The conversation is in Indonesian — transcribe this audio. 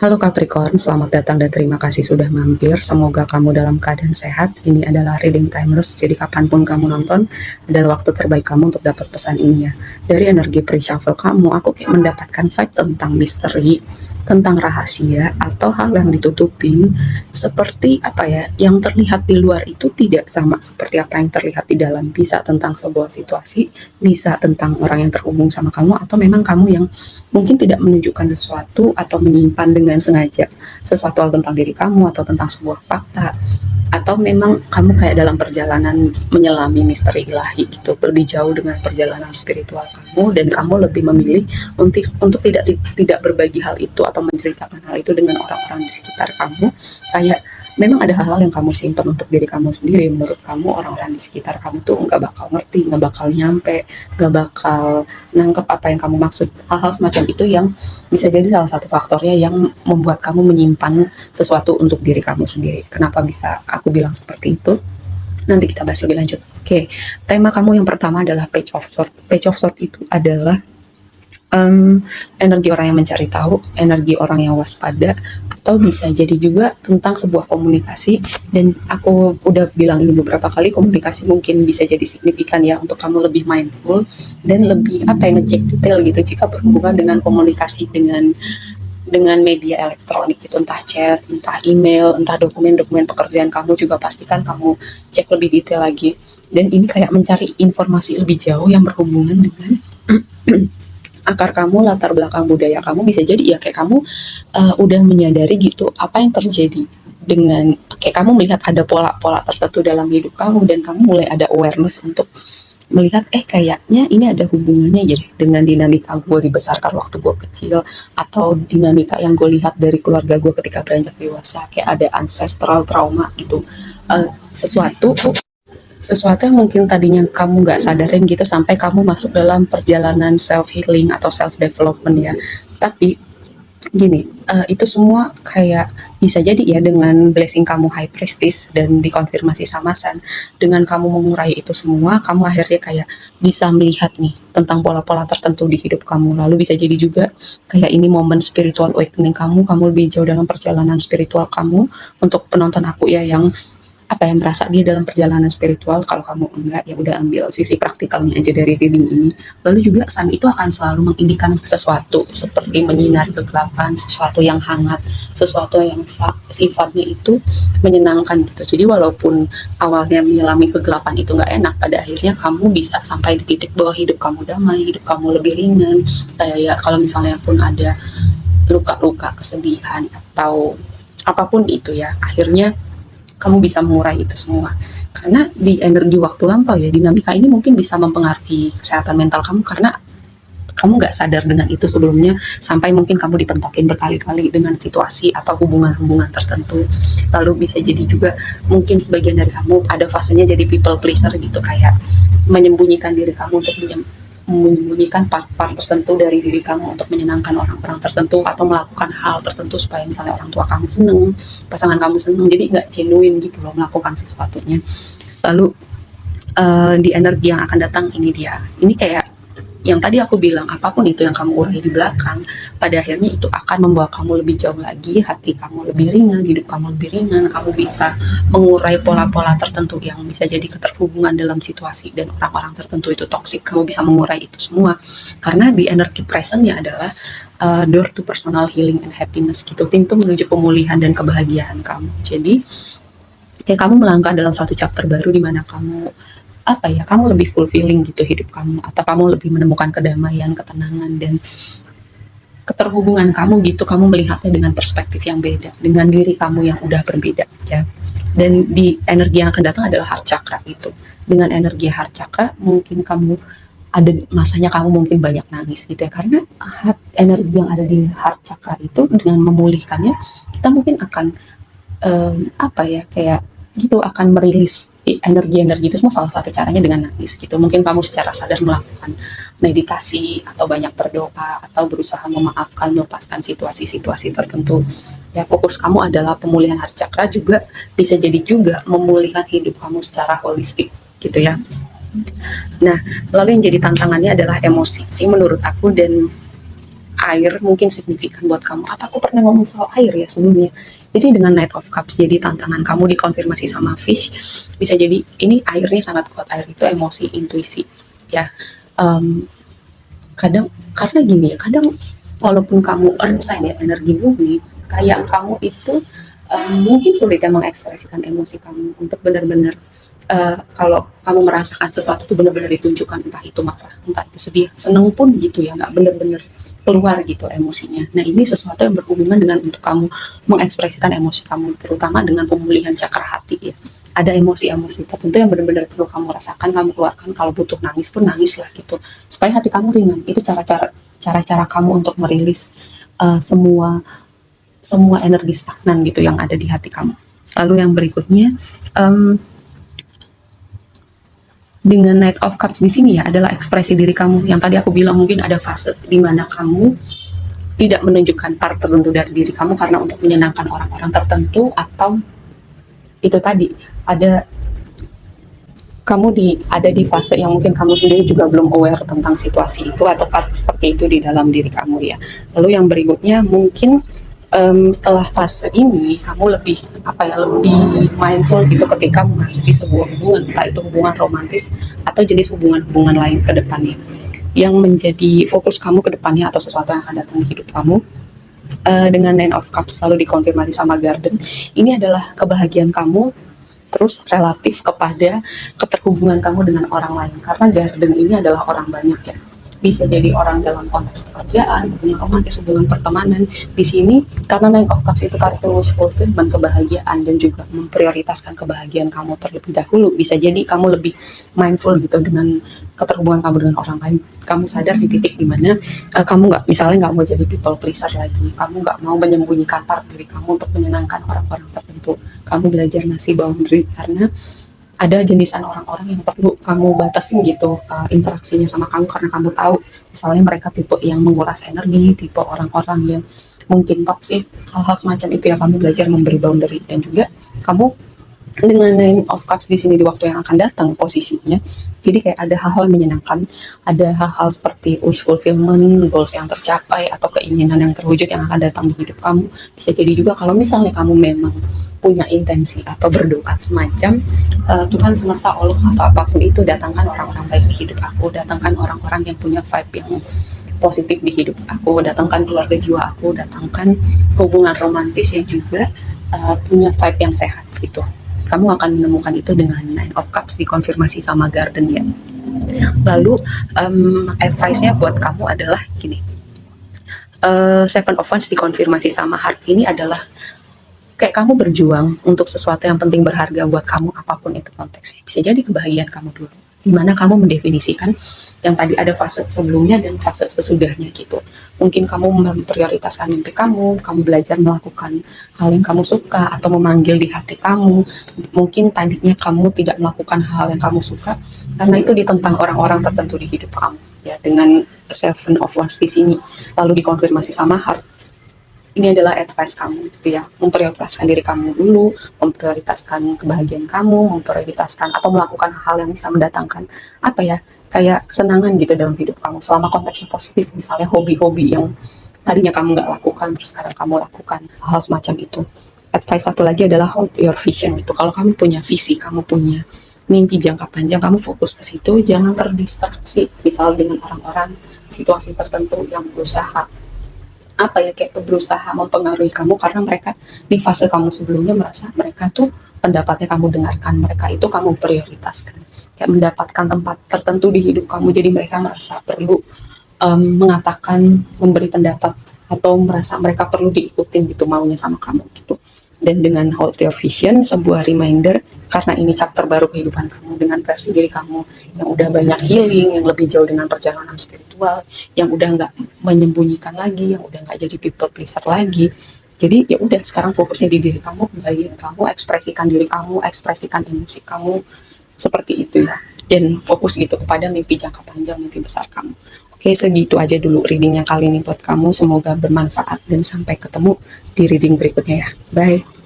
Halo Capricorn, selamat datang dan terima kasih sudah mampir. Semoga kamu dalam keadaan sehat. Ini adalah reading timeless, jadi kapanpun kamu nonton adalah waktu terbaik kamu untuk dapat pesan ini ya. Dari energi pre-shuffle kamu, aku kayak mendapatkan vibe tentang misteri, tentang rahasia, atau hal yang ditutupin. Seperti apa ya, yang terlihat di luar itu tidak sama seperti apa yang terlihat di dalam. Bisa tentang sebuah situasi, bisa tentang orang yang terhubung sama kamu, atau memang kamu yang mungkin tidak menunjukkan sesuatu atau menyimpan dengan sengaja sesuatu hal tentang diri kamu atau tentang sebuah fakta, atau memang kamu kayak dalam perjalanan menyelami misteri ilahi gitu, lebih jauh dengan perjalanan spiritual kamu, dan kamu lebih memilih untuk tidak berbagi hal itu atau menceritakan hal itu dengan orang-orang di sekitar kamu. Kayak memang ada hal-hal yang kamu simpan untuk diri kamu sendiri. Menurut kamu orang-orang di sekitar kamu tuh nggak bakal ngerti, nggak bakal nyampe, nggak bakal nangkep apa yang kamu maksud. Hal-hal semacam itu yang bisa jadi salah satu faktornya yang membuat kamu menyimpan sesuatu untuk diri kamu sendiri. Kenapa bisa aku bilang seperti itu? Nanti kita bahas lebih lanjut. Oke, tema kamu yang pertama adalah Page of Swords. Page of Swords itu adalah energi orang yang mencari tahu, energi orang yang waspada, atau bisa jadi juga tentang sebuah komunikasi. Dan aku udah bilang ini beberapa kali, komunikasi mungkin bisa jadi signifikan ya untuk kamu lebih mindful dan lebih apa ya, ngecek detail gitu jika berhubungan dengan komunikasi dengan media elektronik itu, entah chat, entah email, entah dokumen-dokumen pekerjaan kamu, juga pastikan kamu cek lebih detail lagi. Dan ini kayak mencari informasi lebih jauh yang berhubungan dengan akar kamu, latar belakang budaya kamu. Bisa jadi ya kayak kamu udah menyadari gitu apa yang terjadi dengan kayak kamu melihat ada pola-pola tertentu dalam hidup kamu, dan kamu mulai ada awareness untuk melihat kayaknya ini ada hubungannya jadi dengan dinamika gue dibesarkan waktu gue kecil, atau dinamika yang gue lihat dari keluarga gue ketika beranjak dewasa, kayak ada ancestral trauma gitu. Sesuatu sesuatu yang mungkin tadinya kamu nggak sadarin gitu sampai kamu masuk dalam perjalanan self healing atau self development ya. Tapi gini, itu semua kayak bisa jadi ya dengan blessing kamu High Priestess dan dikonfirmasi sama Sun. Dengan kamu mengurai itu semua, kamu akhirnya kayak bisa melihat nih tentang pola-pola tertentu di hidup kamu. Lalu bisa jadi juga kayak ini momen spiritual awakening kamu lebih jauh dalam perjalanan spiritual kamu. Untuk penonton aku ya yang apa yang merasa dia dalam perjalanan spiritual, kalau kamu enggak ya udah ambil sisi praktikalnya aja dari reading ini. Lalu juga Sun itu akan selalu mengindikan sesuatu seperti menyinari kegelapan, sesuatu yang hangat, sesuatu yang sifatnya itu menyenangkan gitu. Jadi walaupun awalnya menyelami kegelapan itu nggak enak, pada akhirnya kamu bisa sampai di titik bahwa hidup kamu damai, hidup kamu lebih ringan. Kayak ya kalau misalnya pun ada luka-luka, kesedihan, atau apapun itu ya, akhirnya kamu bisa mengurai itu semua. Karena di energi waktu lampau ya, dinamika ini mungkin bisa mempengaruhi kesehatan mental kamu karena kamu nggak sadar dengan itu sebelumnya, sampai mungkin kamu dipentokin berkali-kali dengan situasi atau hubungan-hubungan tertentu. Lalu bisa jadi juga mungkin sebagian dari kamu ada fasenya jadi people pleaser gitu, kayak menyembunyikan diri kamu untuk menyembunyikan part-part tertentu dari diri kamu untuk menyenangkan orang-orang tertentu, atau melakukan hal tertentu supaya misalnya orang tua kamu seneng, pasangan kamu seneng, jadi nggak genuine gitu loh melakukan sesuatunya. Lalu di energi yang akan datang ini dia, ini kayak yang tadi aku bilang, apapun itu yang kamu urai di belakang, pada akhirnya itu akan membawa kamu lebih jauh lagi, hati kamu lebih ringan, hidup kamu lebih ringan, kamu bisa mengurai pola-pola tertentu yang bisa jadi keterhubungan dalam situasi dan orang-orang tertentu itu toksik, kamu bisa mengurai itu semua. Karena di energi presentnya adalah door to personal healing and happiness gitu, pintu menuju pemulihan dan kebahagiaan kamu. Jadi kayak kamu melangkah dalam satu chapter baru di mana kamu apa ya, kamu lebih fulfilling gitu hidup kamu, atau kamu lebih menemukan kedamaian, ketenangan, dan keterhubungan kamu gitu. Kamu melihatnya dengan perspektif yang beda, dengan diri kamu yang udah berbeda ya. Dan di energi yang akan datang adalah heart chakra itu. Dengan energi heart chakra mungkin kamu ada masanya kamu mungkin banyak nangis gitu ya, karena energi yang ada di heart chakra itu dengan memulihkannya, kita mungkin akan apa ya, kayak gitu akan merilis energi-energi itu semua. Salah satu caranya dengan nangis gitu. Mungkin kamu secara sadar melakukan meditasi atau banyak berdoa atau berusaha memaafkan, melepaskan situasi-situasi tertentu. Ya fokus kamu adalah pemulihan hati cakra, juga bisa jadi juga memulihkan hidup kamu secara holistik gitu ya. Nah, lalu yang jadi tantangannya adalah emosi sih menurut aku, dan air mungkin signifikan buat kamu. Apa aku pernah ngomong soal air ya sebelumnya? Jadi dengan Knight of Cups jadi tantangan kamu dikonfirmasi sama fish, bisa jadi ini airnya sangat kuat. Air itu emosi, intuisi ya. um, Kadang karena gini ya, kadang walaupun kamu earn sign ya, energi bumi, kayak kamu itu mungkin sulit ya mengekspresikan emosi kamu untuk benar-benar kalau kamu merasakan sesuatu itu benar-benar ditunjukkan, entah itu marah, entah itu sedih, seneng pun gitu ya, nggak benar-benar keluar gitu emosinya. Nah ini sesuatu yang berhubungan dengan untuk kamu mengekspresikan emosi kamu, terutama dengan pemulihan cakra hati ya. Ada emosi-emosi tertentu yang benar-benar perlu kamu rasakan, kamu keluarkan. Kalau butuh nangis pun nangis lah gitu, supaya hati kamu ringan. Itu cara-cara kamu untuk merilis semua semua energi stagnan gitu yang ada di hati kamu. Lalu yang berikutnya, um, dengan Knight of Cups di sini ya adalah ekspresi diri kamu. Yang tadi aku bilang mungkin ada fase di mana kamu tidak menunjukkan part tertentu dari diri kamu karena untuk menyenangkan orang-orang tertentu, atau itu tadi ada ada di fase yang mungkin kamu sendiri juga belum aware tentang situasi itu atau part seperti itu di dalam diri kamu ya. Lalu yang berikutnya mungkin setelah fase ini kamu lebih lebih mindful gitu ketika memasuki sebuah hubungan, entah itu hubungan romantis atau jenis hubungan-hubungan lain ke depannya yang menjadi fokus kamu ke depannya, atau sesuatu yang akan datang di hidup kamu. Dengan Nine of Cups lalu dikonfirmasi sama Garden, ini adalah kebahagiaan kamu terus relatif kepada keterhubungan kamu dengan orang lain, karena Garden ini adalah orang banyak ya, bisa jadi orang dalam konteks pekerjaan, hubungan romantis, hubungan pertemanan. Di sini karena Nine of Cups itu kartu wish fulfillment, kebahagiaan, dan juga memprioritaskan kebahagiaan kamu terlebih dahulu. Bisa jadi kamu lebih mindful gitu dengan keterhubungan kamu dengan orang lain. Kamu sadar di titik dimana kamu misalnya nggak mau jadi people pleaser lagi, kamu nggak mau menyembunyikan part diri kamu untuk menyenangkan orang-orang tertentu. Kamu belajar ngasih boundary karena ada jenisan orang-orang yang perlu kamu batasin gitu interaksinya sama kamu, karena kamu tahu misalnya mereka tipe yang menguras energi, tipe orang-orang yang mungkin toksik, hal-hal semacam itu ya. Kamu belajar memberi boundary, dan juga kamu dengan Nine of Cups di sini di waktu yang akan datang posisinya, jadi kayak ada hal-hal yang menyenangkan, ada hal-hal seperti wish fulfillment, goals yang tercapai, atau keinginan yang terwujud yang akan datang di hidup kamu. Bisa jadi juga kalau misalnya kamu memang punya intensi atau berdoa semacam Tuhan semesta Allah atau apapun itu, datangkan orang-orang baik di hidup aku, datangkan orang-orang yang punya vibe yang positif di hidup aku, datangkan keluarga jiwa aku, datangkan hubungan romantis yang juga punya vibe yang sehat gitu. Kamu akan menemukan itu dengan Nine of Cups dikonfirmasi sama Garden ya. Lalu advice-nya buat kamu adalah gini, Seven of Wands dikonfirmasi sama Heart ini adalah kayak kamu berjuang untuk sesuatu yang penting berharga buat kamu, apapun itu konteksnya. Bisa jadi kebahagiaan kamu dulu, dimana kamu mendefinisikan yang tadi ada fase sebelumnya dan fase sesudahnya gitu. Mungkin kamu memprioritaskan mimpi kamu belajar melakukan hal yang kamu suka atau memanggil di hati kamu. Mungkin tadinya kamu tidak melakukan hal yang kamu suka karena itu ditentang orang-orang tertentu di hidup kamu ya, dengan Seven of Wands di sini lalu dikonfirmasi sama Heart. Ini adalah advice kamu gitu ya, memprioritaskan diri kamu dulu, memprioritaskan kebahagiaan kamu, memprioritaskan atau melakukan hal yang bisa mendatangkan kayak kesenangan gitu dalam hidup kamu selama konteksnya positif. Misalnya hobi-hobi yang tadinya kamu nggak lakukan terus sekarang kamu lakukan, hal semacam itu. Advice satu lagi adalah hold your vision gitu. Kalau kamu punya visi, kamu punya mimpi jangka panjang, kamu fokus ke situ, jangan terdistraksi misal dengan orang-orang, situasi tertentu yang berusaha kayak berusaha mempengaruhi kamu, karena mereka di fase kamu sebelumnya merasa mereka tuh pendapatnya kamu dengarkan, mereka itu kamu prioritaskan, kayak mendapatkan tempat tertentu di hidup kamu, jadi mereka merasa perlu mengatakan, memberi pendapat, atau merasa mereka perlu diikutin gitu maunya sama kamu gitu. Dan dengan hold your vision, sebuah reminder karena ini chapter baru kehidupan kamu dengan versi diri kamu yang udah banyak healing, yang lebih jauh dengan perjalanan spiritual, yang udah nggak menyembunyikan lagi, yang udah nggak jadi people pleaser lagi. Jadi ya udah, sekarang fokusnya di diri kamu, kebahagiaan kamu, ekspresikan diri kamu, ekspresikan emosi kamu, seperti itu ya. Dan fokus gitu kepada mimpi jangka panjang, mimpi besar kamu. Oke, segitu aja dulu readingnya kali ini buat kamu. Semoga bermanfaat dan sampai ketemu di reading berikutnya ya. Bye.